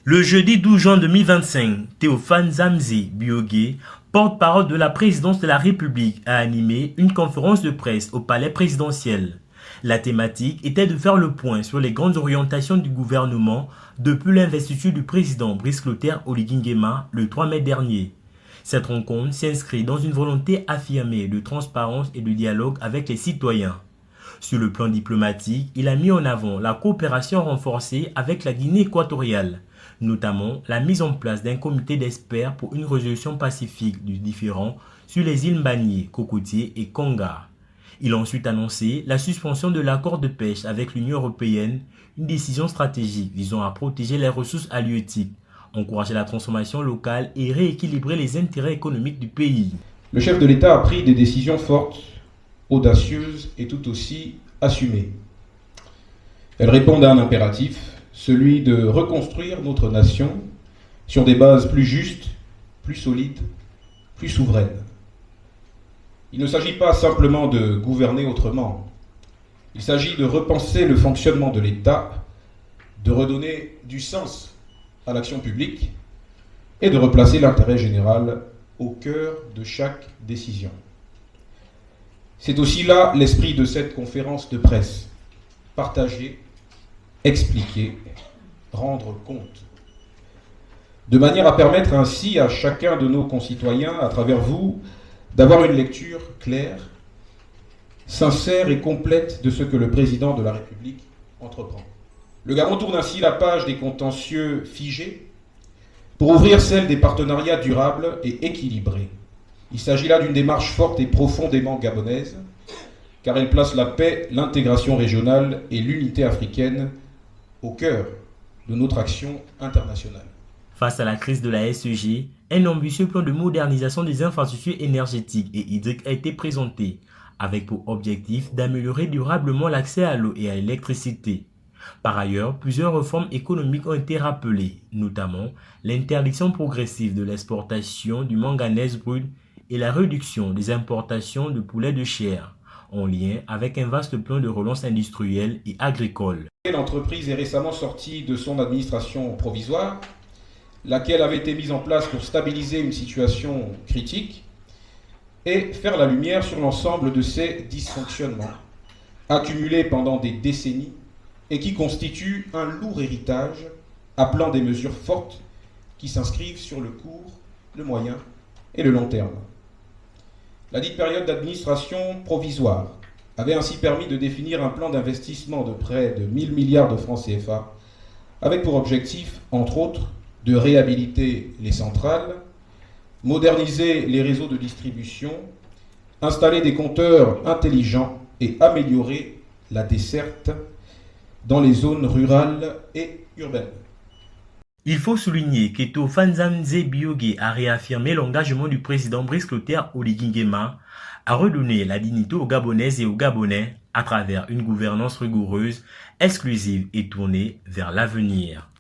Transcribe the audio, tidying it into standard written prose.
Le jeudi 12 juin 2025, Théophane Zamzé Biogué, porte-parole de la présidence de la République, a animé une conférence de presse au palais présidentiel. La thématique était de faire le point sur les grandes orientations du gouvernement depuis l'investiture du président Brice Clotaire Oligui Nguema le 3 mai dernier. Cette rencontre s'inscrit dans une volonté affirmée de transparence et de dialogue avec les citoyens. Sur le plan diplomatique, il a mis en avant la coopération renforcée avec la Guinée équatoriale, notamment la mise en place d'un comité d'experts pour une résolution pacifique du différend sur les îles Mbagnier, Cocotier et Konga. Il a ensuite annoncé la suspension de l'accord de pêche avec l'Union européenne, une décision stratégique visant à protéger les ressources halieutiques, encourager la transformation locale et rééquilibrer les intérêts économiques du pays. Le chef de l'État a pris des décisions fortes, audacieuses et tout aussi assumées. Elles répondent à un impératif, celui de reconstruire notre nation sur des bases plus justes, plus solides, plus souveraines. Il ne s'agit pas simplement de gouverner autrement. Il s'agit de repenser le fonctionnement de l'État, de redonner du sens à l'action publique et de replacer l'intérêt général au cœur de chaque décision. C'est aussi là l'esprit de cette conférence de presse. Partager, expliquer, rendre compte. De manière à permettre ainsi à chacun de nos concitoyens, à travers vous, d'avoir une lecture claire, sincère et complète de ce que le président de la République entreprend. Le Gabon tourne ainsi la page des contentieux figés pour ouvrir celle des partenariats durables et équilibrés. Il s'agit là d'une démarche forte et profondément gabonaise, car elle place la paix, l'intégration régionale et l'unité africaine au cœur de notre action internationale. Face à la crise de la SEG, un ambitieux plan de modernisation des infrastructures énergétiques et hydriques a été présenté, avec pour objectif d'améliorer durablement l'accès à l'eau et à l'électricité. Par ailleurs, plusieurs réformes économiques ont été rappelées, notamment l'interdiction progressive de l'exportation du manganèse brut et la réduction des importations de poulet de chair, en lien avec un vaste plan de relance industrielle et agricole. L'entreprise est récemment sortie de son administration provisoire, laquelle avait été mise en place pour stabiliser une situation critique et faire la lumière sur l'ensemble de ces dysfonctionnements, accumulés pendant des décennies et qui constituent un lourd héritage appelant des mesures fortes qui s'inscrivent sur le court, le moyen et le long terme. La dite période d'administration provisoire avait ainsi permis de définir un plan d'investissement de près de 1000 milliards de francs CFA, avec pour objectif, entre autres, de réhabiliter les centrales, moderniser les réseaux de distribution, installer des compteurs intelligents et améliorer la desserte dans les zones rurales et urbaines. Il faut souligner que Théophane Zamzé Biogué a réaffirmé l'engagement du président Brice Clotaire Oligui Nguema à redonner la dignité aux Gabonaises et aux Gabonais à travers une gouvernance rigoureuse, exclusive et tournée vers l'avenir.